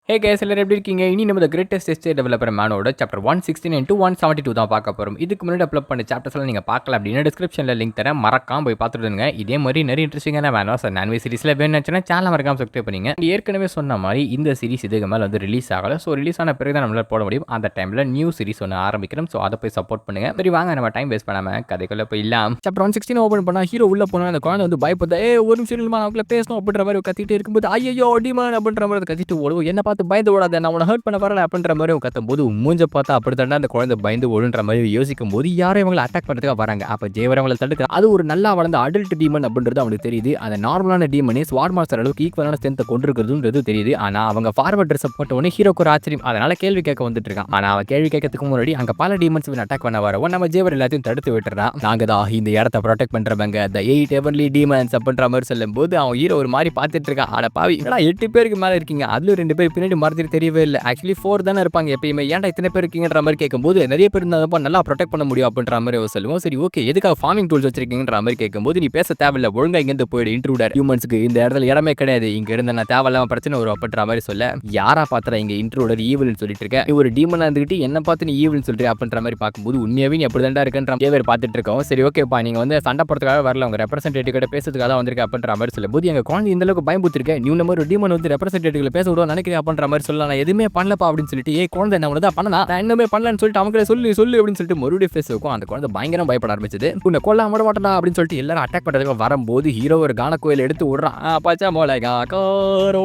ஹே case எல்லாரும் எப்படி இருக்கீங்க? இனி நம்ம த கிரேட்டஸ்ட் எஸ்டேட் டெவலப்பர் மேனோட சாப்டர் 169 to 172 தான் பார்க்க போகிறோம். இதுக்கு முன்னாடி அப்லோட் பண்ண சாப்டர்ஸ் எல்லாம் நீங்கள் பார்க்கல அப்படின்னா டிஸ்கிரிப்ஷனில் லிங்க் தரேன், மறக்காம போய் பார்த்துடுங்க. இதே மாதிரி நிறைய இன்ட்ரெஸ்டிங்கான மேனோஸ் நான்வே சீரிஸில் வேணும்னா சேனல் மறக்காம சப்ஸ்கிரைப் பண்ணிங்க. ஏற்கனவே சொன்ன மாதிரி இந்த சீரிஸ் இதுக்கு மேலே வந்து ரிலீஸ் ஆகலை. ஸோ ரிலீஸ் ஆன பிறகு தான் நம்மளால் போட முடியும். அந்த டைமில் நியூ சீரிஸ் ஒன்று ஆரம்பிக்கிறோம். ஸோ அதை போய் சப்போர்ட் பண்ணுங்க. சரி வாங்க நம்ம டைம் வேஸ்ட் பண்ணாமல் கதைக்குள்ளே போயிடலாம். சாப்டர் 116 ஓப்பன் பண்ணால் ஹீரோ உள்ள போனால் அந்த குழந்தை வந்து பயப்படுது. ஒரு நிமிஷம் அவங்கள பேசணும் அப்படின்ற மாதிரி கத்திட்டு இருக்கும்போது ஐயோ டிமான் அப்படின்ற மாதிரி கத்திட்டு ஓடுவோம். என்ன பார்த்து பயந்து ஓடாத, நான் ஹர்ட் பண்ண வரல அப்படின்ற மாதிரி கத்தும் போது மூஞ்ச பார்த்தா அப்படித்தாண்டா அந்த குழந்தை பயந்து ஓடுன்ற மாதிரி யோசிக்கும் போது யாரும் இவங்களை அட்டாக் பண்ணுறதுக்காக வராங்க. அப்போ ஜேவர் அவங்களை தடுக்க அது ஒரு நல்லா வளர்ந்த அடல்ட் டீமன் அப்படின்றது அவனுக்கு தெரியுது. அந்த நார்மலான டீமனே ஸ்வாட் மாஸ்டர் அளவுக்கு ஈக்குவலான ஸ்ட்ரென்த்தை கொண்டிருக்கிறதுன்றது தெரியுது. ஆனால் அவங்க ஃபார்வர்ட் ட்ரெஸ் போட்ட உடனே ஹீரோக்கு ஒரு ஆச்சரியம். அதனால கேள்வி கேட்க வந்துட்டு இருக்கான். ஆனால் அவன் கேள்வி கேட்கறதுக்கு முன்னாடி அங்கே பல டீமன்ஸ் அட்டாக் பண்ண வரவும் நம்ம ஜேவர் எல்லாத்தையும் தடுத்து விட்டுறான். நாங்கள் தான் இந்த இடத்த ப்ரொடெக்ட் பண்றவங்க த 8 ஹெவன்லி டீமன்ஸ் அப்படின்ற மாதிரி சொல்லும் போது அவன் ஹீரோ ஒரு மாதிரி பார்த்துட்டு இருக்கான். ஆனா பாவி 8 பேருக்கு மேலே இருக்கீங்க, அதுல 2 பேர் பின்னாடி மறந்துட்டு தெரியவே இல்லை. ஆக்சுவலி 4 தானே இருப்பாங்க எப்பயுமே, ஏன்டா இத்தனை பேர் இருக்கீங்கன்ற மாதிரி கேட்கும்போது நிறைய பேர் இருந்தால் நல்லா ப்ரொடெக்ட் பண்ண முடியும் அப்படின்ற மாதிரி சொல்லுவோம். சரி ஓகே, எதுக்காக ஃபார்மிங் டூல்ஸ் வச்சிருக்கீங்கன்ற மாதிரி கேட்கும்போது நீ பேச தேவையில்லை, ஒழுங்கா இங்கேருந்து போயிடு, இன்ட்ரூடர் ஹியூமன்ஸ்க்கு இந்த இடத்துல இடமே கிடையாது, இங்க இருந்த நான் தேவையில்லாம பிரச்சனை வரும் அப்படின்ற மாதிரி சொல்ல யாரா பாத்திர இங்க இன்ட்ரூடர் ஈவில்னு சொல்லிட்டு இருக்கேன், நீ ஒரு டீமனா இருந்துகிட்டு என்ன பார்த்து நீ ஈவில்னு சொல்றீ அப்படின்ற மாதிரி பார்க்கும்போது உண்மையாவே நீ அப்படிதான்டா இருக்குன்ற பேர் பார்த்துட்டு இருக்கோம். சரி ஓகேப்பா, நீங்க வந்து சண்டை போறதுக்காக வரல, உங்க ரெப்ரசன்டேட்டிவ் கிட்ட பேசுறதுக்காக தான் வந்திருக்க அப்படின்ற மாதிரி சொல்லும்போது எங்க குழந்தை இந்த அளவுக்கு பயம்புத்திருக்கேன், நீ நம்ம ஒரு டீமன் வந்து ரெப்ரசன்டேட்டிவ்ல பேச விடுவோம் நினைக்கிறேன் அப்படின்ற மாதிரி சொல்லலாம். நான் எதுவுமே பண்ணலப்பா அப்படின்னு சொல்லிட்டு குழந்தை என்ன பண்ணா நான் இன்னுமே பண்ணலன்னு சொல்லிட்டு அவங்க சொல்லு அப்படின்னு சொல்லிட்டு மறுபடியும் ஃபேஸ் இருக்கும். அந்த குழந்தை பயங்கரம் பயப்பட ஆரம்பிச்சது. உன்னை கொல்ல விட மாட்டா அப்படின்னு சொல்லிட்டு எல்லாரும் அட்டாக் பண்றதுக்கு வரும்போது ஹீரோ ஒரு கான கோயில் எடுத்து விடுறான். பச்சை மொளகா காரோ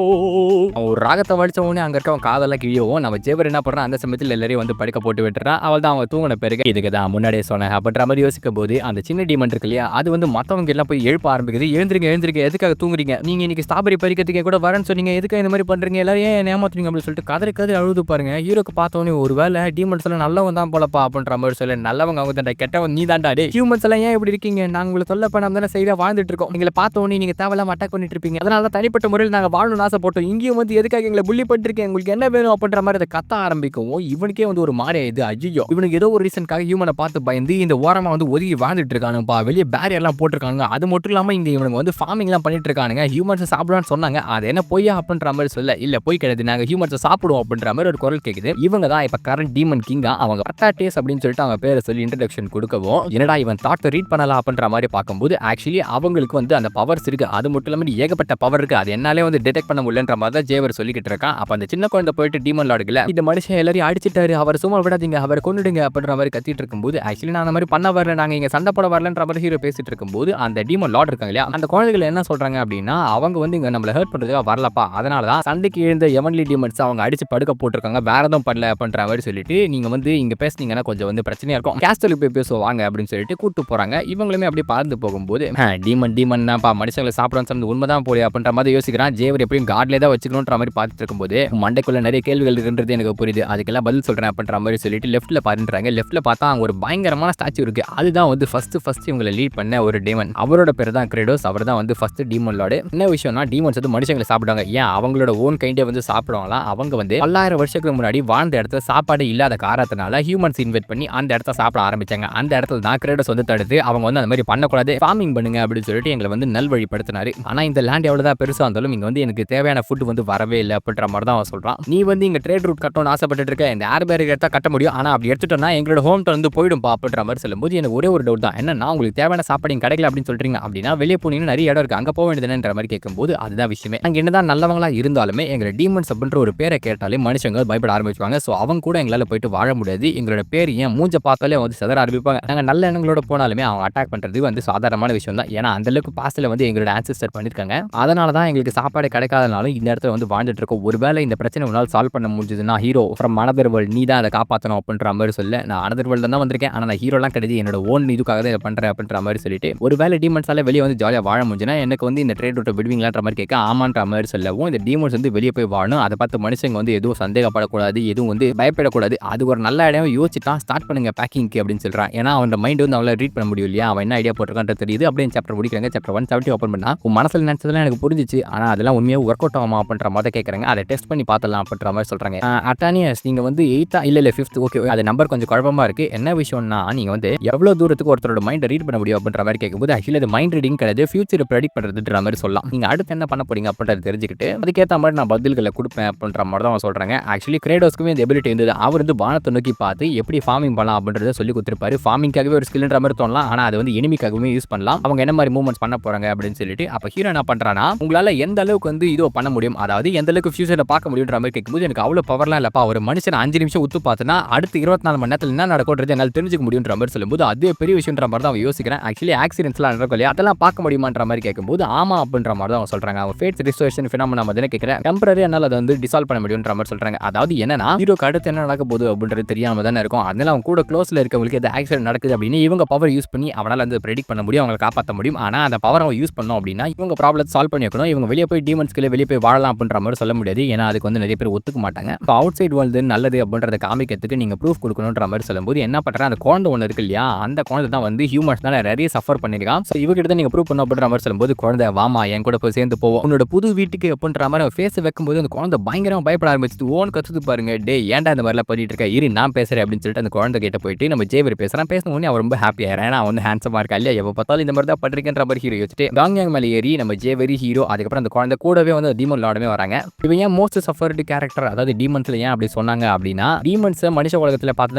ஒரு ராகத்தை வடிச்ச உடனே அங்க இருக்க அவன் காதெல்லாம் கிழியவும் நம்ம ஜேவர் என்ன பண்றான், அந்த சமயத்தில் எல்லாரையும் வந்து படுக்க போட்டு விட்டுறான். அவள் தான் அவங்க தூங்கின பிறகு இதுக்கு தான் முன்னாடியே சொன்னேன் அப்படின்ற மாதிரி யோசிக்கும் போது அந்த சின்ன டீமன் இருக்கு இல்லையா, அது வந்து மற்றவங்க எல்லாம் போய் எழுப்ப ஆரம்பிக்குது. எழுந்திருக்க எதுக்காக தூங்குறீங்க, நீங்க இன்னைக்கு ஸ்ட்ராபெரி பறிக்கிறதுக்கே கூட வரேன்னு சொன்னீங்க, எதுக்காக இந்த மாதிரி பண்றீங்க, எல்லாரும் ஏன் ஏமாத்துறீங்க அப்படின்னு சொல்லிட்டு கதறி அழுது பாருங்க. ஹீரோக்கு பார்த்தோன்னே ஒரு வேலை டீமன்ஸ் எல்லாம் நல்லவன் தான் போலப்பா அப்படின்ற மாதிரி சொல்ல, நல்லவங்க அவங்க தாண்டா, கெட்டவன் நீ தாண்டா, டே ஹியூமன்ஸ் எல்லாம் ஏன் இப்படி இருக்கீங்க, நாங்க உங்களை சொல்ல பண்ணாம தானே சரியா வாழ்ந்துட்டு இருக்கோம், நீங்களை பார்த்தோன்னே நீங்க தேவையில்லாம அட்டாக் பண்ணிட்டு இருப்பீங்க, அதனால தான் தனிப்பட்ட முறையில் நாங்கள் வாழணும்னு ஆசைப்பட்டோம், இங்கேயும் வந்து எதுக்காக எங்களை புள்ளி பண்ணிருக்கேன், உங்களுக்கு என்ன வேணும் அப்படின்ற மாதிரி அதை கத்த ஆரம்பிக்கும். இவனுக்கே வந்து ஒரு மாதிரி இது ஐயோ இவனுக்கு ஏதோ ஒரு ரீசனுக்காக ஹியூமனை பார்த்து பயந்து இந்த ஓரமா வந்து ஒதுங்கி வாழ்ந்துட்டு இருக்கானுப்பா, வெளியே பேரியர்லாம் போட்டிருக்காங்க, அது மட்டும் இல்லாமல் இங்க இவனுக்கு வந்து ஃபார்மிங்லாம் பண்ணிட்டு இருக்கானுங்க, ஹியூமன்ஸை சாப்பிடுவான்னு சொன்னாங்க, அது என்ன பொய்யா அப்படின்ற மாதிரி சொல்ல, இல்ல போய் கிடையாது, நாங்கள் ஹியூமன்ஸை சாப்பிடுவோம் அப்படின்ற மாதிரி ஒரு குரல் கேட்குது. இவங்க தான் இப்ப கரண்ட் டீமன் கிங்கா, அவங்க பட்டாட்டேஸ் அப்படின்னு சொல்லிட்டு அவங்க பேரை சொல்லி இன்ட்ரடக்ஷன் கொடுக்கவும் என்னடா இவன் தாட் ரீட் பண்ணலாம் அப்படின்ற மாதிரி பார்க்கும்போது ஆக்சுவலி அவங்களுக்கு வந்து அந்த பவர்ஸ் இருக்கு, அது மட்டும் இல்லாமல் ஏகப்பட்ட பவர் இருக்கு, அது என்னாலே வந்து டிடெக்ட் பண்ண முடியலன்ற மாதிரி தான் ஜேவர் சொல்லிக்கிட்டு இருக்கான். அப்ப அந்த சின்ன குழந்தை போயிட்டு டீமன் லார்டுல இந்த மனுஷன் எல்லாரையும் அடிச்சிட்டாரு, அவர் சும்மா விடாதீங்க, அவர் கொண்டுடுங்க அப்படின்ற மாதிரி கத்திட்டு இருக்கும்போது ஆக்சுவலி நான் அந்த மாதிரி பண்ண வரல, நாங்க இங்க சண்டை போட வரலன்ற மாதிரி ஹீரோ பேசிட்டு இருக்கும்போது அந்த டீமன் லார்ட் இருக்காங்க இல்லையா, அந்த குழந்தைகள் என்ன சொல்றாங்க அப்படின்னா அவங்க வந்து இங்க நம்மள ஹர்ட் பண்றதுக்காக வரலப்பா, அதனால தான் சண்டைக்கு எழுந்த எவன்லி டீமன்ஸ் அவங்க அடிச்சு படுக்க போட்டிருக்காங்க, வேற எதுவும் பண்ணல அப்படின்ற மாதிரி சொல்லிட்டு நீங்க வந்து இங்க பேசுனீங்கன்னா கொஞ்சம் வந்து பிரச்சனையா இருக்கும், கேஸ்டலுக்கு போய் பேசுவாங்க அப்படின்னு சொல்லிட்டு கூட்டு போறாங்க. இவங்களுமே அப்படியே பார்த்து போகும்போது டீமன் தான்ப்பா மனுஷங்களை சாப்பிடணும் சொன்னது உண்மைதான் போலியா அப்படின்ற மாதிரி யோசிக்கிறான். ஜேவர் எப்படியும் கார்ட்லேயே தான் வச்சுக்கணுன்ற மாதிரி பார்த்துட்டு இருக்கும்போது மண்டைக்குள்ள நிறைய கேள்விகள் இருக்குன்றது எனக்கு புரியுது, அதுக்கெல்லாம் பதில் சொல்றேன் அப்படின்ற மாதிரி சொல்லிட்டு லெஃப்ட்ல பாருன்றாங்க. லெஃப்ட்ல பார்த்தா அங்க ஒரு பயங்கரமான ஸ்டாச்சு இருக்கு, அதுதான் வந்து ஃபர்ஸ்ட் இவங்களை லீட் பண்ண ஒரு டீமன், அவரோட பேர் தான் கிரேடோஸ், அவர் தான் வந்து ஃபர்ஸ்ட் டீமன் லார்டு. என்ன விஷயம்னா டீமன்ஸ் வந்து மனுஷங்களை சாப்பிடுவாங்க, ஏன் அவங்களோட ஓன் கைண்டே வந்து சாப்பிடுவாங்களாம், அவங்க வந்து 1000 வருஷத்துக்கு முன்னாடி வாழ்ந்த இடத்துல சாப்பாடு இல்லாத காரணத்தினால ஹியூமன்ஸ் இன்வைட் பண்ணி அந்த இடத்த சாப்பிட ஆரம்பிச்சாங்க. அந்த இடத்துல தான் கிரேடோஸ் வந்து தடுத்து அவங்க வந்து அந்த மாதிரி பண்ணக்கூடாது, ஃபார்மிங் பண்ணுங்க அப்படின்னு சொல்லிட்டு எங்களை வந்து நல்வழிப்படுத்தினாரு. ஆனா இந்த லேண்ட் எவ்வளவுதான் பெருசா இருந்தாலும் இங்க வந்து எனக்கு தேவையான ஃபுட் வந்து வரவே இல்லை அப்படின்ற மாதிரி தான் அவன் சொல்றான். நீ வந்து இங்க ட்ரேட் ரூட் கட்டணும்னு ஆசைப்பட்டு இருக்க, இந்த ஏர் பேரியர் எடுத்தா கட்ட முடியும், ஆனா அப்படி எடுத்துட்டோம்னா எங்களோட ஹோம் டவுன் வந்து போயிடும் அப்படின்ற மாதிரி சொல்லும்போது எனக்கு ஒரே ஒரு டவுட் தான், என்னன்னா உங்களுக்கு தேவையான சாப்பாடு கிடைக்கல அப்படின்னு சொல்றீங்க அப்படின்னா வெளியே போனீங்கன்னா நிறைய இடம் இருக்கு, அங்க போக வேண்டியதுன்ற மாதிரி கேட்கும்போது அதுதான் விஷயமே. அங்க என்னதான் நல்லவங்களா இருந்தாலுமே எங்களை டீமன்ஸ் அப்படின்ற ஒரு பேரை கேட்டாலே மனுஷங்க பயப்பட ஆரம்பிச்சுவாங்க. ஸோ அவங்க கூட எங்களால் போயிட்டு வாழ முடியாது, எங்களோட பேர் ஏன் மூஞ்ச பார்த்தாலே வந்து செதற ஆரம்பிப்பாங்க, நாங்கள் நல்ல எண்ணங்களோட போனாலுமே அவங்க அட்டாக் பண்ணுறது வந்து சாதாரணமான விஷயம் தான், ஏன்னா அந்த அளவுக்கு பாஸ்டில் வந்து எங்களோட ஆன்செஸ்டர் பண்ணியிருக்காங்க, அதனால தான் எங்களுக்கு சாப்பாடு கிடைக்காதனாலும் இந்த இடத்துல வந்து வாழ்ந்துட்டு இருக்கோம். ஒருவேளை இந்த பிரச்சனை உன்னால் சால்வ் பண்ண முடிஞ்சதுன்னா ஹீரோ ஃப்ரம் அனதர் வேர்ல்ட் நீ தான் அதை காப்பாற்றணும் அப்படின்ற மாதிரி சொல்ல, நான் அனதர் வேர்ல்டு தான் வந்திருக்கேன், ஆனால் நான் ஹீரோலாம் கிடையாது, என்னோட ஓன் இதுக்காக தான் இதை பண்ணுறேன் அப்படின்ற மாதிரி சொல்லிட்டு ஒருவேளை டீமன்ஸால வெளியே வந்து ஜாலியாக வாழ முடிஞ்சுன்னா எனக்கு வந்து இந்த ட்ரேட் ரூட்டை விடுவீங்களான்ற மாதிரி கேட்க ஆமான்ற மாதிரி சொல்லவும் இந்த டீமன்ஸ் வந்து வெளியே போய் வாழணும், அதை பார்த்து மனுஷங்க வந்து எதுவும் சந்தேகப்படக்கூடாது, எதுவும் வந்து பயப்படக்கூடாது, அது ஒரு நல்ல இடம் யோசிச்சுட்டான், ஸ்டார்ட் பண்ணுங்க பேக்கிங்க்கு அப்படின்னு சொல்றான். ஏன்னா அவன் மைண்ட் வந்து அவளை ரீட் பண்ண முடியும் இல்லையா, அவன் என்ன ஐடியா போட்டிருக்கான்னு தெரியுது. அப்படியே சாப்டர் முடிக்கிறாங்க. சாப்டர் 170 ஓப்பன் பண்ணா உன் மனசில் நினைச்சதெல்லாம் எனக்கு புரிஞ்சிச்சு, ஆனால் அதெல்லாம் உண்மையாக ஒர்க் அவுட் ஆகுமா அப்படின்ற மாதிரி கேட்குறாங்க. அதை டெஸ்ட் பண்ணி பார்த்தலாம் அப்படின்ற மாதிரி சொல்றாங்க. அட்டானியஸ் நீங்க வந்து 8th இல்ல 5th ஓகே, அது நம்பர் கொஞ்சம் குழப்பமா இருக்கு, என்ன விஷயம்னா நீங்க வந்து எவ்வளவு தூரத்துக்கு ஒருத்தரோட மைண்ட் ரீட் பண்ண முடியும் அப்படின்ற மாதிரி கேட்கும்போது ஆக்சுவலி அது மைண்ட் ரீடிங் கிடையாது, ஃபியூச்சர் ப்ரெடிக்ட் பண்றதுன்ற மாதிரி சொல்லலாம். நீங்க அடுத்து என்ன பண்ண போறீங்க அப்படின்றத தெரிஞ்சுக்கிட்டு அதுக்கேற்ற மாதிரி நான் பதில்களை கொடுப்பேன் கொடுப்பேன் அப்படின்ற மாதிரி தான் சொல்றாங்க. ஆக்சுவலி கிரேடோஸ்க்குமே இந்த எபிலிட்டி இருந்தது. அவர் வந்து வானத்தை நோக்கி பார்த்து எப்படி ஃபார்மிங் பண்ணலாம் அப்படின்றத சொல்லி கொடுத்துருப்பாரு. ஃபார்மிங்காகவே ஒரு ஸ்கில்ன்ற மாதிரி தோணலாம், ஆனா அது வந்து எனிமிக்காகவே யூஸ் பண்ணலாம். அவங்க என்ன மாதிரி மூவ்மெண்ட்ஸ் பண்ண போறாங்க அப்படின்னு சொல்லிட்டு அப்ப ஹீரோ என்ன பண்றானா, உங்களால எந்த அளவுக்கு வந்து இதோ பண்ண முடியும், அதாவது எந்த அளவுக்கு ஃபியூச்சர்ல பார்க்க முடியும்ன்ற மாதிரி கேட்கும்போது எனக்கு அவ்வளவு பவர்லாம் இல்லப்பா, ஒரு மனுஷன் 5 நிமிஷம் உத்து பார்த்தனா அடுத்து 24 மணி நேரத்தில் என்ன நடக்கும்ன்றது என்னால் தெரிஞ்சுக்க முடியும்ன்ற மாதிரி சொல்லும்போது அதே பெரிய விஷயம்ன்ற மாதிரி தான் அவன் யோசிக்கிறேன். ஆக்சுவலி ஆக்சிடென்ட்ஸ்லாம் நடக்கும் இல்லையா, அதெல்லாம் பார்க்க முடியுமான்ற மாதிரி கேட்கும்போது ஆமா அப்படின்ற மாதிரி தான் அவங்க சொல்றாங்க. அவங்க ஃபேட்ஸ் ரிஸ்டோரேஷன் ஃபினாமினா மாதிரி கேட்கிறேன், டெம்பரரி என்னால் அதை வந்து டிசால்வ் பண்ண முடியும்ன்ற மாதிரி சொல்றாங்க. அதாவது என்னன்னா ஹீரோக்கு அடுத்து என்ன நடக்க போகுது அப்படின்றது தெரியாம தானே இருக்கும். அதனால அவங்க கூட க்ளோஸ்ல இருக்கவங்களுக்கு எது ஆக்சிடென்ட் நடக்குது அப்படின்னு இவங்க பவர் யூஸ் பண்ணி அவனால வந்து ப்ரெடிக்ட் பண்ண முடியும், அவங்களை காப்பாற்ற முடியும். ஆனா அந்த பவர் அவன் யூஸ் பண்ணோம் அப்படின்னா இவங்க ப்ராப்ளம் சால்வ் பண்ணி வைக்கணும், இவங்க வெளியே போய் டீமன்ஸ்க்குள்ள வெளியே போய் வாழலாம் அப்படின்ற மாதிரி சொல்ல முடியாது. ஏன்னா அதுக்கு வந்து நிறைய பேர் ஒத்துக்க மாட்டாங்க. இப்போ அவுட் சைட் வேர்ல்டு நல்லது அப்படின்றத காமிக்கிறதுக்கு நீங்க ப்ரூஃப் கொடுக்கணுன்ற மாதிரி சொல்லும்போது என்ன பண்றேன், அந்த குழந்தை ஒன்று இருக்கு இல்லையா, அந்த குழந்தை தான் வந்து ஹியூமன்ஸ் தான் நிறைய சஃபர் பண்ணிருக்கான். ஸோ இவகிட்ட நீங்க ப்ரூவ் பண்ண அப்படின்ற மாதிரி சொல்லும்போது குழந்தை வாமா என் கூட போய் சேர்ந்து போவோம் உன்னோட புது வீட்டுக்கு அப்படின்ற மாதிரி ஃபேஸ் வைக்கும்போது அந்த குழந்தை பயங்கரமா பயப்பட ஆரம்பிச்சு ஓன் கத்துது பாருங்க, டே ஏன்டா இந்த மாதிரிலாம் பண்ணிட்டு இருக்க, இரு நான் பேசுறேன் அப்படின்னு சொல்லிட்டு அந்த குழந்தை கிட்ட போயிட்டு நம்ம ஜேவர் பேசுறான். பேசின உடனே அவர் ரொம்ப ஹாப்பி ஆயிரம், ஏன்னா வந்து ஹேண்ட்ஸமா இருக்கா இல்லையா, எப்போ பார்த்தாலும் இந்த மாதிரி தான் பண்றீங்கன்ற மாதிரி ஹீரோ யோசிச்சுட்டு காங்யாங் மேலே ஏறி நம்ம ஜேவரி ஹீரோ அதுக்கப்புறம் அந்த குழந்தை கூடவே வந்து டீமன் லார்டுமே வராங்க. இவன் ஏன் மோஸ்ட் சஃபர்டு கேரக்டர், அதாவது டீமன்ஸ்ல ஏன் அப்படி சொன்னாங்க அப்படின்னா டீமன்ஸ் மனுஷ உலகத்தில் பார்த்து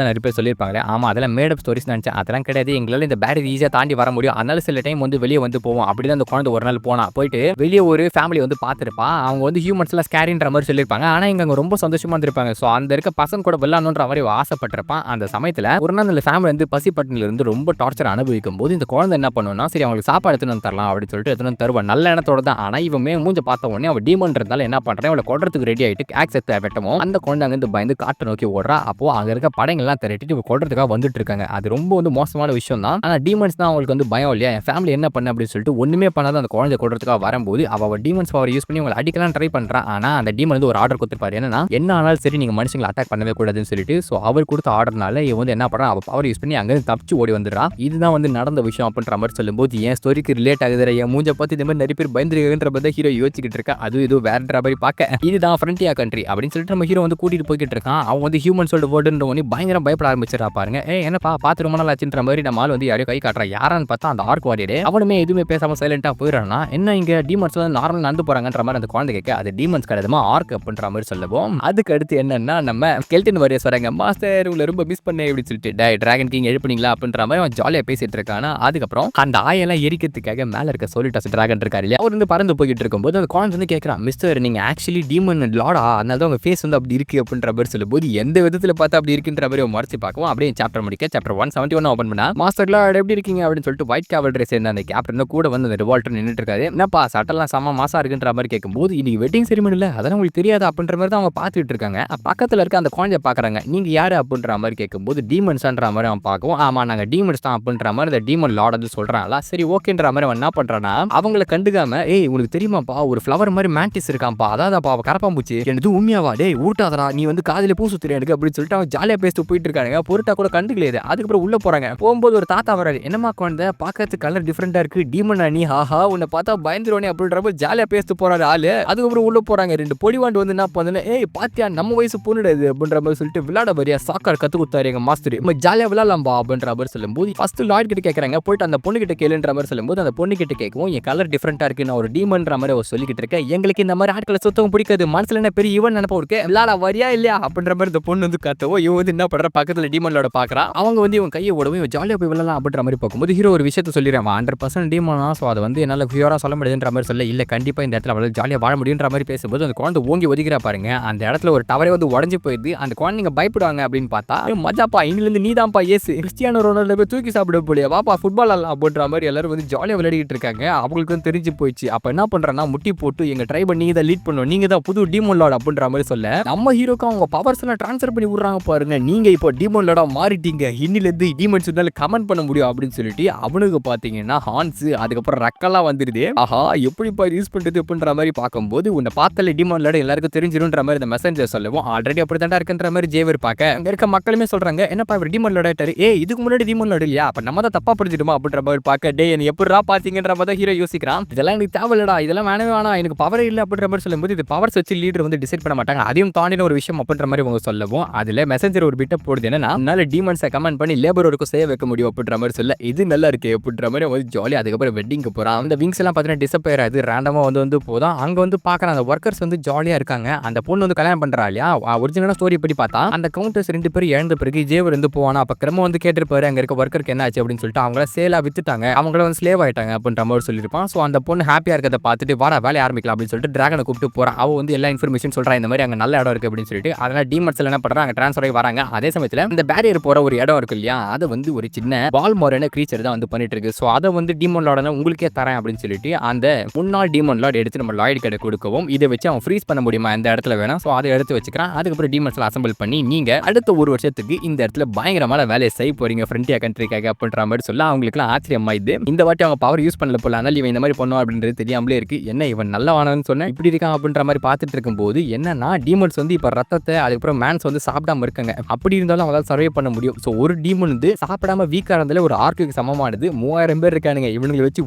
தான் நிறைய பேர் சொல்லியிருப்பாங்க. ஆமா அதெல்லாம் மேடப் ஸ்டோரிஸ் நினைச்சேன், அதெல்லாம் கிடையாது, எங்களால் இந்த பேரியர் ஈஸியாக தாண்டி வர முடியும், அதனால சில டைம் வந்து வெளியே வந்து போவோம். அப்படிதான் அந்த குழந்தை ஒரு நாள் போயிட்டு வெளியே ஒரு ஃபேமிலி வந்து பார்த்துருப்பா, அவங்க வந்து ஹியூமன்ஸ் எல்லாம் ஸ்கேரின்ற மாதிரி சொல்லியிருப்பாங்க. ஆனா இங்க அங்க ரொம்ப சந்தோஷமா இருந்திருப்பாங்க. ஸோ அந்த இருக்க பசங்க கூட விளையாடணுன்ற மாதிரி ஆசைப்பட்டிருப்பான். அந்த சமயத்தில் ஒரு நாள் அந்த ஃபேமிலி வந்து பசிப்பட்டினில இருந்து ரொம்ப டார்ச்சர் அனுபவிக்கும் போது இந்த குழந்தை என்ன பண்ணுவோம்னா, சரி அவங்களுக்கு சாப்பாடு எடுத்துன்னு வந்து தரலாம் அப்படின்னு சொல்லிட்டு எடுத்துன்னு தருவான் நல்ல எண்ணத்தோட தான். ஆனா இவன் மூஞ்ச பார்த்த உடனே அவன் டீமன் இருந்தாலும் என்ன பண்றான், அவளை கொல்றதுக்கு ரெடி ஆயிட்டு ஆக்செப்ட் வெட்டவும் அந்த குழந்தை அங்கிருந்து பயந்து காட்டை நோக்கி ஓடுறா. அப்போ அங்க இருக்க படைங்கள்லாம் திரட்டிட்டு இவன் கொல்றதுக்காக வந்துட்டு இருக்காங்க. அது ரொம்ப வந்து மோசமான விஷயம் தான். ஆனா டீமன்ஸ் தான் அவங்களுக்கு வந்து பயம் இல்லையா, என் ஃபேமிலி என்ன பண்ண அப்படின்னு சொல்லிட்டு ஒண்ணுமே பண்ணாத அந்த குழந்தை கொல்றதுக்காக வரும்போது அவ டீமன்ஸ் பவர் யூஸ் பண்ணி அவங்களை அடிக்கலாம் ட்ரை பண்றான். ஆனா அந்த டீமன் வந்து ஒரு ஆர்டர் கொடுத்துருப்பாரு, என்னன்னா என்ன ஆனாலும் சரி நீங்க மனுஷங்களை அட்டாக் பண்ணவே கூடாதுன்னு சொல்லிட்டு. ஸோ அவர் கொடுத்த ஆர்டர்னால இவன் வந்து என்ன பண்றான், அவ பவர் யூஸ் பண்ணி அங்கிருந்து தப்பிச்சு ஓடி வந்துடுறா. இதுதான் வந்து நடந்த விஷயம் அப்படின்ற மாதிரி சொல்லும்போது என் ஸ்டோரிக்கு ரிலேட் ஆகுது, என் மூஞ்ச பார்த்து இந்த மாதிரி நிறைய பேர் பயந்துருக்கின்ற மாதிரி ஹீரோ யோசிச்சுக்கிட்டு இருக்கா. அது இது வேற மாதிரி பார்க்க இதுதான் ஃப்ரண்டியா கண்ட்ரி அப்படின்னு சொல்லிட்டு நம்ம ஹீரோ வந்து கூட்டிட்டு போய்கிட்டு இருக்கான். அவன் வந்து ஹியூமன் சொல்லிட்டு வேர்டுன்ற ஒன்று பயங்கரம் பயப்பட ஆரம்பிச்சிடா பாருங்க. என்னப்பா பார்த்து ரொம்ப நாள் ஆச்சுன்ற மாதிரி நம்ம ஆள் வந்து யாரையும் கை காட்டுறா. யாரான்னு பார்த்தா அந்த ஆர்க் வாரியர். அவனுமே எதுவுமே பேசாம சைலண்டா போயிடறானா. என்ன இங்க டீமன்ஸ் வந்து நார்மல் நடந்து போறாங்கன்ற மாதிரி அந்த குழந்தை கேட்க அது டீமன்ஸ் கிடையாதுமா ஆர்க் அப்படின்ற மாதிரி சொல்லுவோம். அதுக்கு அடுத்து என்னன்னா நம்ம ஸ்கெல்டன் வாரியர்ஸ் வராங்க. மாஸ்டர் உங்களை ரொம்ப மிஸ் பண்ணேன் அப்படின்னு சொல்லிட்டு டிராகன் கிங் எழுப்புனீங்களா அப்படின்ற மாதிரி அவன் ஜாலியா பேசிட்டு இருக்கானா. அதுக்கப்புறம் அந்த ஆயெல்லாம் எரிக்கிறதுக்காக மேல இருக்க சோலிட்டாஸ் டிராகன் இருக்காரு இல்லையா, அவர் வந்து பறந்து போய்கிட்டு இருக்கும்போது அந்த குழந்தை வந்து கேட்கறான், மிஸ்டர் நீங்க ஆக்சுவலி டீமன் லார்டா, அதனால தான் உங்க ஃபேஸ் வந்து அப்படி இருக்கு அப்படின்ற மாதிரி சொல்லும்போது எந்த விதத்துல பார்த்தா அப்படி இருக்குன்ற மாதிரி மறைச்சு பார்க்கவும் அப்படியே சாப்டர் முடிக்க சாப்டர் 171 ஓபன் பண்ணா மாஸ்டர் லார்ட் எப்படி இருக்கீங்க அப்படின்னு சொல்லிட்டு ஒயிட் கேவல்ரி சேர்ந்த அந்த கேப்டன் கூட வந்து அந்த ரிவால்டர் நின்னுட்டு இருக்காரு. என்னப்பா சட்டெல்லாம் செம மாசா இருக்குன்ற மாதிரி கேட்கும்போது இன்னைக்கு வெட்டிங் செரிமனி இல்ல, அதெல்லாம் உங்களுக்கு தெரியாது அப்படின்ற மாதிரி தான் அவங்க பார்த்துட்டு இருக்காங்க. பக்கத்துல இருக்க அந்த குழந்தைய பாக்குறாங்க. நீங்க யாரு அப்படின்ற மாதிரி கேட்கும்போது டீமன்ஸ்ன்ற மாதிரி அவன் பார்க்கவும் ஆமா நாங்க டீமன்ஸ் தான் அப்படின்ற மாதிரி அந்த டீமன் லார்ட் வந்து சொல்றாங்களா. சரி ஓகேன்ற மாதிரி அவன் என்ன பண்றானா அவங்களை கண்டுக்காம ஏய் உங்களுக்கு தெரியுமாப்பா ஒரு ஃப்ளவர் மாதிரி மேண்டிஸ் இருக்கான்ப்பா, அதாவதுப்பா அவ கரப்பாம்பூச்சி எனக்கு உண்மையாவா டேய் ஊட்டாதடா நீ வந்து காதில பூ சுத்துற எனக்கு அப்படின்னு சொல்லிட்டு அவன் ஜாலியா பேசிட்டு போயிட்டு இருக்காங்க. பொருட்டா கூட கண்டுக்கலையே. அதுக்கப்புறம் உள்ள போறாங்க. போகும்போது ஒரு தாத்தா வராரு. என்னமா குழந்தை பார்க்கறதுக்கு கலர் டிஃபரெண்டா இருக்கு, டீமனா நீ ஆஹா உன்னை பார்த்தா பயந்துருவானே அப்படின்றப்ப ஜாலியா பேசிட்டு போறாரு ஆளு. அதுக்கப்புறம் உள்ள போறாங்க. 2 பொடிவாண்டு வந்து என்ன பண்ணுது, ஏய் பாத்தியா நம்ம வயசு பொண்ணுடாது அப்படின்ற மாதிரி சொல்லிட்டு விளையாட வரியா சாக்கார் கத்து கொடுத்தாரு எங்க மாஸ்டர், நம்ம ஜாலியா விளையாடலாம்பா அப்படின்ற மாதிரி சொல்லும்போது ஃபர்ஸ்ட் லார்ட் கிட்ட கேட்கறாங்க. போயிட்டு அந்த பொண்ணு கிட்ட கேளுன்ற மாதிரி சொல்லும்போது அந்த பொண்ணு கிட்ட கேட்கவும் என் கலர் டிஃபரெண்டா இருக்கு, நான் ஒரு டீமன்ற மாதிரி அவர் சொல்லிக்கிட்டு இருக்கேன். எங்களுக்கு இந்த மாதிரி ஆட்களை சுத்தவும் பிடிக்காது, மனசுல என்ன பெரிய ஈவன் நினைப்பா இருக்கு, விளையாட வரியா இல்லையா அப்படின்ற மாதிரி இந்த பொண்ணு வந்து கத்தவோ இவன் வந்து என்ன பண்ற பக்கத்துல டீமனோட பாக்குறான். அவங்க வந்து இவன் கையை ஓடவும் இவன் ஜாலியா போய் விளையாடலாம் அப்படின்ற மாதிரி பார்க்கும்போது ஹீரோ ஒரு விஷயத்த சொல்லிடுறான் 100% டீமனா. ஸோ அதை வந்து என்னால் ஃபியூரா சொல்ல முடியாதுன்ற மாதிரி சொல்ல இல்லை கண்டிப்பா இந்த இடத்துல அவள் ஜாலியா வாழ முடியுன்ற மாதிரி பேசும்போது அந்த குழந்தை ஓங்கி ஒதுக்கிறா பாருங்க. அந்த இடத்துல ஒரு டவரே வந்து உடஞ்சி போயிடுது. அந்த குழந்தைங்க பயப்படுவாங்க அப்படின்னு பார்த்தா மஜாப்பா இன்னிலிருந்து நீ தான்ப்பா ஏசு கிறிஸ்டியானோ ரொனால்டோ போய் தூக்கி சாப்பிட போலியா வாப்பா ஃபுட்பால் ஆடலாம் அப்படின்ற மாதிரி எல்லாரும் வந்து ஜாலியா விளையாடிட்டு இருக்காங்க. அவங்களுக்கு வந்து தெரிஞ்சு போயிடுச்சு. அப்ப என்ன பண்றேன்னா முட்டி போட்டு எங்க ட்ரைபை நீங்க தான் லீட் பண்ணுவோம், நீங்க தான் புது டீமன் லார்ட் அப்படின்ற மாதிரி சொல்ல நம்ம ஹீரோக்கு அவங்க பவர்ஸ் எல்லாம் ட்ரான்ஸ்ஃபர் பண்ணி விடுறாங்க பாருங்க. நீங்க இப்போ டீமன் லார்டா மாறிட்டீங்க, இன்னிலிருந்து டீமன்ஸ் கமெண்ட் பண்ண முடியும் அப்படின்னு சொல்லிட்டு அவனுக்கு பாத்தீங்கன்னா ஹான்ஸ் அதுக்கப்புறம் ரக்கெல்லாம் வந்துருது. ஆஹா எப்படிப்பா யூஸ் பண்றது அப்படின்ற மாதிரி பார்க்கும்போது உன்னை பார்த்தாலே டீமன் லார்ட் எல்லாருக்கும் தெரிஞ்சிரும்ன்ற மாதிரி இந்த மெசேஜர் சொல்லவும் ஆல்ரெடி அப்படி தாண்டா இருக்குன்ற மாதிரி ஜேவர் பார்க்க அங்க இருக்க மக்களுமே சொல்றாங்க என்னப்பா இவர் டீமன் லார்ட் ஆயிட்டாரு, இதுக்கு முன்னாடி டீமன் லார்ட் இல்லையா, அப்ப நம்ம தான் தப்பா படிச்சிடுமா அப்படின்ற மாதிரி பார்க்க டே என்ன எப்படிரா பாத்தீங்கன்ற மாதிரி ஹீரோ யோசிக்கிறான். இதெல்லாம் எனக்கு தேவையில்லடா, இதெல்லாம் வேணவே வேணாம், எனக்கு பவரே இல்லை அப்படின்ற மாதிரி சொல்லும்போது இது பவர்ஸ் வச்சு லீடர் வந்து டிசைட் பண்ண மாட்டாங்க, அதையும் தாண்டின ஒரு விஷயம் அப்படின்ற மாதிரி அவங்க சொல்லவும் அதுல மெசேஜர் ஒரு பிட்ட போடுது என்னன்னா அதனால டீமன்ஸை கமெண்ட் பண்ணி லேபரோருக்கு சேவ் வைக்க முடியும் அப்படின்ற மாதிரி சொல்ல இது நல்லா இருக்கு அப்படின்ற மாதிரி வந்து ஜாலி. அதுக்கப்புறம் வெட்டிங்க்கு போறான். அந்த விங்ஸ் எல்லாம் பார்த்தீங்கன்னா டிசப்பேர் ஆகுது, ரேண்டமா வந்து போதான் அங்க வந்து பார்க்குற அந்த ஒர்க்கர்ஸ் வந்து ஜாலியா இருக்காங்க. அந்த பொண்ணு வந்து கல்யாணம் பண்றா இல்லையா, ஒரிஜினலான ஸ்டோரி படி பார்த்தா அந்த கவுண்டர்ஸ் 2 பேரும் இழந்த பிறகு ஜேவர் வந்து போவானா. அப்ப கிரம வந்து கேட்டிருப்பாரு அங்க இருக்க ஒர்க்கருக்கு என்ன ஆச்சு அப்படின்னு சொல்லிட்டு. அவங்கள சேலா வித்துட்டாங்க, அவங்கள வந்து ஸ்லேவ் ஆயிட்டாங்க அப்படின்ற மாதிரி சொல்லியிருப்பான். சோ அந்த பொண்ணு ஹாப்பியா இருக்கிறத பார்த்துட்டு வாடா வேலைய ஆரம்பிக்கலாம் அப்படின்னு சொல்லிட்டு டிராகனை கூப்பிட்டு போறா. அவ வந்து எல்லா இன்ஃபர்மேஷன் சொல்றா, இந்த மாதிரி அங்க நல்ல இடம் இருக்கு அப்படின்னு சொல்லிட்டு. அதனால டீமன்ஸ் என்ன பண்றாங்க, அங்க டிரான்ஸ்ஃபர் ஆகி வராங்க. அதே சமயத்துல இந்த பேரியர் போற ஒரு இடம் இருக்கு இல்லையா, அது வந்து ஒரு சின்ன பால் மாதிரியான கிரீச்சர் தான் வந்து பண்ணிட்டு இருக்கு. சோ அதை வந்து டீமன் லார்ட் உங்களுக்கே தரேன் அப்படின்னு சொல்லிட்டு அந்த முன்னாள் டீமன் லார்ட் எடுத்து நம்ம லாய்டு கிட்ட கொடுக்கவும், இதை வச்சு அவன் ஃப்ரீஸ் பண்ண முடியுமா இந்த இடத்துல வேணும். சோ அதை எடுத்து வச்சுக்கிறான். அதுக்கப்புறம் டீமன்ஸ்ல அசம்பிள் பண்ணி நீங்க அடுத்த ஒரு வருஷத்துக்கு இந்த இடத்துல பயங்கரமான வேலையை செய்ய போறீங்க ஃப்ரண்டியா கண்ட்ரிக்காக அப்படின்ற மாதிரி சொல்ல அவங்களுக்குலாம் ஆச்சரியமா இது. இந்த வாட்டி அவங்க பவர் யூஸ் பண்ணல போல, அதனால இவன் இந்த மாதிரி பண்ணுவான் அப்படின்றது தெரியாமலே இருக்கு. என்ன இவன் நல்லவானு சொன்ன இப்படி இருக்கான் அப்படின்ற மாதிரி பார்த்துட்டு இருக்கும்போது என்னன்னா டீமன்ஸ் வந்து இப்ப ரத்தத்தை அதுக்கப்புறம் மேன்ஸ் வந்து சாப்பிடாம இருக்காங்க. அப்படி இருந்தாலும் அவங்களால சர்வே பண்ண முடியும். சோ ஒரு டீமன் வந்து சாப்பிடாம வீக்கா இருந்தாலே ஒரு ஆர்க்குக்கு சமமானது. 3000 பேர் இருக்கானுங்க, இவங்களை வச்சு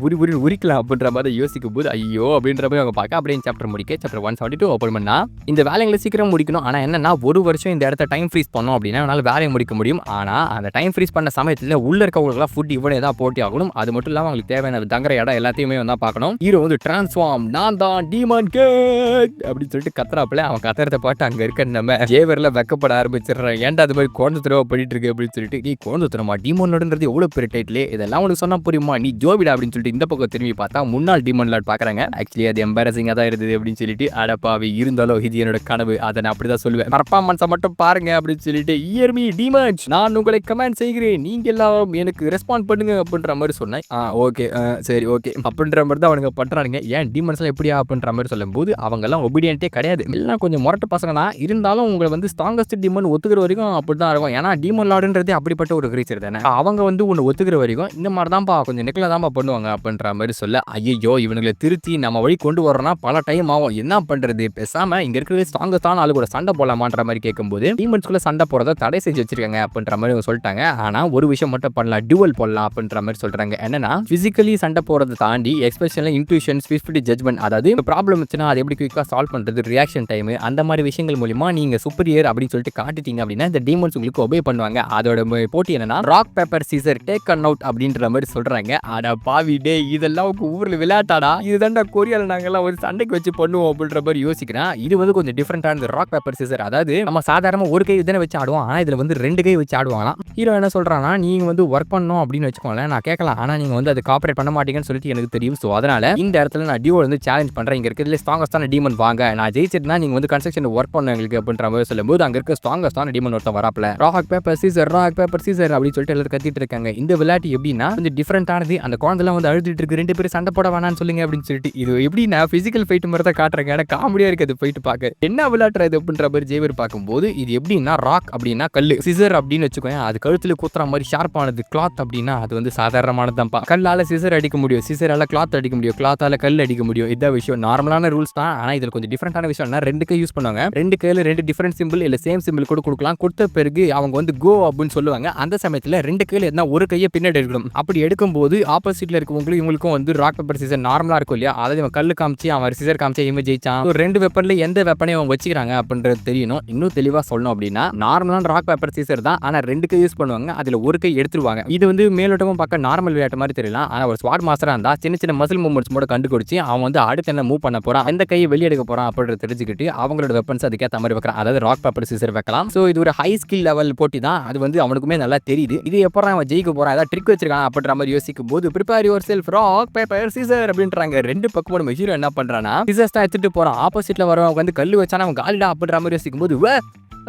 உரிக்கலாம் அப்படின்ற மாதிரி யோசிக்கும் போது ஐயோ அப்படின்ற மாதிரி அவங்க பார்க்க அப்படியே சாப்டர் முடிக்க சாப்டர் 172 ஓபன் பண்ணா இந்த வேலைகளை சீக்கிரம் முடிக்கணும். ஆனா என்னன்னா ஒரு வருஷம் இந்த இடத்த டைம் ஃப்ரீஸ் பண்ணோம் அப்படின்னா அவனால வேலையை முடிக்க முடியும். ஆனா அந்த டைம் ஃப்ரீஸ் பண்ண சமயத்துல உள்ள இருக்கவங்களுக்குலாம் ஃபுட் இவனே தான் போட்டி ஆகணும். அது மட்டும் இல்லாம அவங்களுக்கு தேவையான தங்குற இடம் எல்லாத்தையுமே வந்து பார்க்கணும். ஹீரோ வந்து டிரான்ஸ்ஃபார்ம் நான் தான் டீமன் கேட் அப்படின்னு சொல்லிட்டு கத்துறாப்புல. அவன் கத்துறத பாட்டு அங்க இருக்க நம்ம ஜேவர்ல வெக்கப்பட ஆரம்பிச்சிடுறான். ஏன்டா அது மாதிரி குழந்தை தடவை பண்ணிட்டு இருக்கு அப்படின்னு சொல்லிட்டு. நீ குழந்தை தரமா டீமன்ன்றது எவ்வளவு பெரிய டைட்டில், இதெல்லாம் உனக்கு சொன்னா புரியுமா, நீ ஜோபிடா அப்படின்னு சொல்லிட்டு இந்த பக்கம் திரும்பி பார்த்தா முன்னாள் டீமன் லார்ட் பாக்குறாங்க. ஆக்சுவலி அது எம்பாரசிங்கா தான் இருந்தது அப்படின்னு சொல்லிட்டு. அடப்பாவி இருந்தாலும் இது என்னோட கனவு, அதை நான் அப்படிதான் சொல்லுவேன். பர்ஃபார்மன்ஸை மட்டும் பாருங்க அப்படின்னு சொல்லிட்டு இயர் மீ டீமன்ஸ், நான் உங்களை கமெண்ட் செய்கிறேன், நீங்க எல்லாம் எனக்கு ரெஸ்பாண்ட் பண்ணுங்க அப்படின்ற மாதிரி சொன்னேன். ஓகே சரி ஓகே அப்படின்ற மாதிரி தான் அவங்க பண்றாங்க. ஏன் டீமன்ஸ்லாம் எப்படியா அப்படின்ற மாதிரி சொல்லும் போது அவங்க எல்லாம் ஒபீடியன்ட்டே கிடையாது, எல்லாம் கொஞ்சம் முரட்டு பசங்க தான். இருந்தாலும் உங்களை வந்து ஸ்ட்ராங்கஸ்ட் டீமன் ஒத்துக்கிற வரைக்கும் அப்படிதான் இருக்கும். ஏன்னா டீமன் லார்டுன்றது அப்படிப்பட்ட ஒரு கிரீச்சர் தானே, அவங்க வந்து ஒன்று ஒத்துக்கிற வரைக்கும் இந்த மாதிரி தான்ப்பா கொஞ்சம் நெக்கில் தான்ப்பா பண்ணுவாங்க அப்படின்ற மாதிரி சொல்ல. ஐயோ இவனுங்களை திருத்தி நம்ம வழி கொண்டு வரோம்னா பல டைம் ஆகும், என்ன பண்றது, பேசாம இங்க இருக்கிற ஸ்ட்ராங்கஸ்டான ஆளு கூட சண்டை போடலாமான்ற மாதிரி கேட்கும்போது டீமன்ஸ்குள்ள சண்டை போறதை தடை செஞ்சு வச்சிருக்காங்க அப்படின்ற மாதிரி சொல்லிட்டாங்க. ஆனா ஒரு விஷயம் மட்டும் பண்ணலாம், டுவல் போடலாம் அப்படின்ற மாதிரி சொல்றாங்க. என்னன்னா பிசிக்கலி சண்டை போறதை தாண்டி எக்ஸ்பெஷலி இன்ட்யூஷன், ஸ்விஃப்ட் ஜட்ஜ்மெண்ட், அதாவது ப்ராப்ளம் வச்சுன்னா அதை எப்படி குயிக்கா சால்வ் பண்றது, ரியாக்ஷன் டைம், அந்த மாதிரி விஷயங்கள் மூலமா நீங்க சூப்பரியர் அப்படின்னு சொல்லிட்டு காட்டிட்டீங்க அப்படின்னா இந்த டீமன்ஸ் உங்களுக்கு ஒபே பண்ணுவாங்க. அதோட போட்டி என்னன்னா rock paper Caesar take an out அப்படின்ற மாதிரி சொல்றாங்க. அட பாவி டே, இதெல்லாம் ஊர்ல விளையாட்டாடா, இதுதான்டா கொரியால நாங்கெல்லாம் ஒரு சண்டைக்கு வச்சு பண்ணுவோம் அப்படின்ற மாதிரி யோசிக்கிறேன். இது வந்து கொஞ்சம் டிஃபரெண்டான ராக் பேப்பர் சீசர். அதாவது நம்ம சாதாரணமா ஒரு கை இதனை வச்சு ஆடுவோம், ஆனா இதுல வந்து 2 கை வச்சு ஆடுவாங்களாம். ஹீரோ என்ன சொல்றானா, நீங்க வந்து ஒர்க் பண்ணணும் அப்படின்னு வச்சுக்கோங்களேன், நான் கேட்கலாம், ஆனா நீங்க வந்து அது காப்பரேட் பண்ண மாட்டீங்கன்னு சொல்லிட்டு எனக்கு தெரியும். ஸோ அதனால இந்த இடத்துல நான் டியோ வந்து சேலஞ்ச் பண்றேன், இங்க இருக்கிறதுல ஸ்ட்ராங்கஸ்டான டீமன் வாங்க, நான் ஜெயிச்சிருந்தா நீங்க வந்து கன்ஸ்ட்ரக்ஷன் ஒர்க் பண்ண எங்களுக்கு அப்படின்ற மாதிரி சொல்லும்போது அங்க இருக்க ஸ்ட்ராங்கஸ்டான டீமன் ஒருத்தன் வராப்ல. ராக் பேப்பர் சீசர் அப்படின்னு சொல்லிட்டு எல்லாரும் கத்திட்டு இருக்காங்க. இந்த விளையாட்டு எப்படின்னா கொஞ்சம் டிஃபரெண்டானது. அந்த குழந்தைலாம் வந்து அழுதுட்டு இருக்கு, 2 பேரும் சண்டை போட வேணான்னு சொல்லுங்க அப்படின்னு சொல்லிட்டு. இது எப்படின்னா பிசிக்கல் ஃபைட் மாதிரி தான் காட்டுறாங்க. ஆனா காமெடியா இருக்கு அது ஃபைட் பார்க்க. என்ன விளையாட்டுறது அப்படின்ற மாதிரி ஜேவர் பார்க்கும்போது இது எப்படின்னா ராக் அப்படின்னா கல்லு, சிசர் அப்படின்னு வச்சுக்கோங்க அது கழுத்துல குத்துற மாதிரி ஷார்ப்பானது, கிளாத் அப்படின்னா அது வந்து சாதாரணமானதுதான்ப்பா. கல்லால சிசர் அடிக்க முடியும், சிசரால கிளாத் அடிக்க முடியும், கிளாத்தால கல் அடிக்க முடியும். இதான் விஷயம், நார்மலான ரூல்ஸ் தான். ஆனா இதுல கொஞ்சம் டிஃபரெண்டான விஷயம் என்ன, 2 கை யூஸ் பண்ணுவாங்க. 2 கையில 2 டிஃபரெண்ட் சிம்பிள் இல்ல சேம் சிம்பிள் கூட கொடுக்கலாம். கொடுத்த பிறகு அவங்க வந்து கோ அப்படின்னு சொல்லுவாங்க. அந்த சமயத்துல 2 கையில எதுனா ஒரு கையை பின்னாடி எடுக்கணும். அப்படி எடுக்கும்போது ஆப்போசிட்ல இருக்கவங்களும் இவங்களுக்கும் வந்து ராக் பேப்பர் சீசர் நார்மலா இருக்கும் இல்லையா, அதாவது இவன் கல்லு காமிச்சு அவன் சிசர் காமிச்சு இவன் ஜெயிச்சான். 2 வெப்பன்ல எந்த வெப்பனை அவங்க வச்சுக்கிறாங்க அப்படின்றது தெரியணும். இன்னும் தெளிவா சொல்லணும் அப்படின்னா நார்மலான ராக் பேப்பர் சீசர் தான், ஆனா 2 கை யூஸ் பண்ணுவாங்க, அதுல ஒரு கை எடுத்துருவாங்க. இது வந்து மேலோட்டமும் பார்க்க நார்மல் விளையாட்டு மாதிரி தெரியலாம். ஆனா ஒரு ஸ்வாட் மாஸ்டரா இருந்தா சின்ன சின்ன மசில் மூவ்மெண்ட்ஸ் கூட கண்டுபிடிச்சு அவன் வந்து அடுத்து என்ன மூவ் பண்ண போறான், எந்த கையை வெளியே எடுக்க போறான் அப்படின்றத தெரிஞ்சுக்கிட்டு அவங்களோட வெப்பன்ஸ் அதுக்கேற்ற மாதிரி வைக்கிறான். அதாவது ராக் பேப்பர் சீசர் வைக்கலாம். ஸோ இது ஒரு ஹை ஸ்கில் லெவல் போட்டி தான், அது வந்து அவனுக்குமே நல்லா தெரியுது. இது எப்போ அவன் ஜெயிக்க போறான், ஏதாவது ட்ரிக் வச்சிருக்கான் அப்படின்ற மாதிரி யோசிக்கும் போது prepare your self rock paper Caesar அப்படின்றாங்க. 2 பக்கமும் நம்ம ஹீரோ என்ன பண்றானா சீசர்ஸ் தான் எடுத்துட்டு போறான். ஆப்போசிட்ல வரவங்க வந்து கல்லு வச்சானா அவன் காலிடா அப்படின்ற மாதிரி யோசிக்கும் போது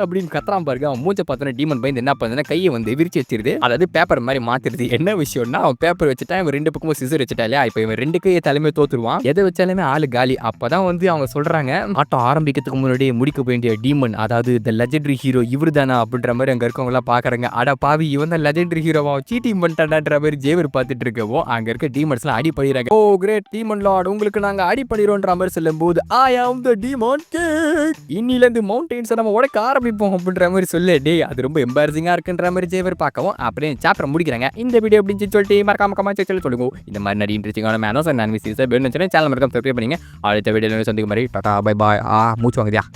அப்படின்னு கத்துறான் பாருங்க. அவன் மூஞ்ச பார்த்தோன்னா டீமன் பயந்து என்ன பண்ணுதுன்னா கையை வந்து விரிச்சு வச்சிருது, அதாவது பேப்பர் மாதிரி மாத்திருது. என்ன விஷயம்னா அவன் பேப்பர் வச்சுட்டா இவன் 2 பக்கமும் சிசர் வச்சுட்டா இல்லையா, இப்போ இவன் 2 கையை தலைமை தோத்துருவான், எதை வச்சாலுமே ஆளு காலி. அப்பதான் வந்து அவங்க சொல்றாங்க ஆட்டம் ஆரம்பிக்கிறதுக்கு முன்னாடி முடிக்க வேண்டிய டீமன், அதாவது த லெஜெண்டரி ஹீரோ இவரு தானா அப்படின்ற மாதிரி அங்க இருக்கவங்க எல்லாம் பாக்குறாங்க. அட பாவி இவன் தான் லெஜெண்டரி ஹீரோவா, சீட்டிங் பண்ணிட்டான்ற மாதிரி ஜேவர் பார்த்துட்டு இருக்கவோ அங்க இருக்க டீமன்ஸ் எல்லாம் அடி பண்ணிடுறாங்க. ஓ கிரேட் டீமன் லார்ட், உங்களுக்கு நாங்க அடி பண்ணிடுறோன்ற மாதிரி சொல்லும் போது ஐ ஆம் த டீமன் கிங், இன்னில இருந்து மவுண்டன்ஸ் நம்ம உடைக்க ஆரம்பிப்போம் அப்படின்ற மாதிரி சொல்லு. டே அது ரொம்ப எம்பாரசிங்கா இருக்குன்ற மாதிரி ஜேவர் பார்க்கவும் அப்படியே சாப்டர் முடிக்கிறாங்க. இந்த வீடியோ அப்படின்னு சொல்லிட்டு மறக்காம கமெண்ட் செக்ஷன்ல சொல்லுங்க. இந்த மாதிரி நிறைய இன்ட்ரெஸ்டிங்கான மேனோஸ் அண்ட் நான் சேனல் மறக்காம சப்ஸ்கிரைப் பண்ணுங்க. அடுத்த வீடியோல சந்திக்கும் மாதிரி டாடா பை பாய். மூச்சு வாங்குதியா.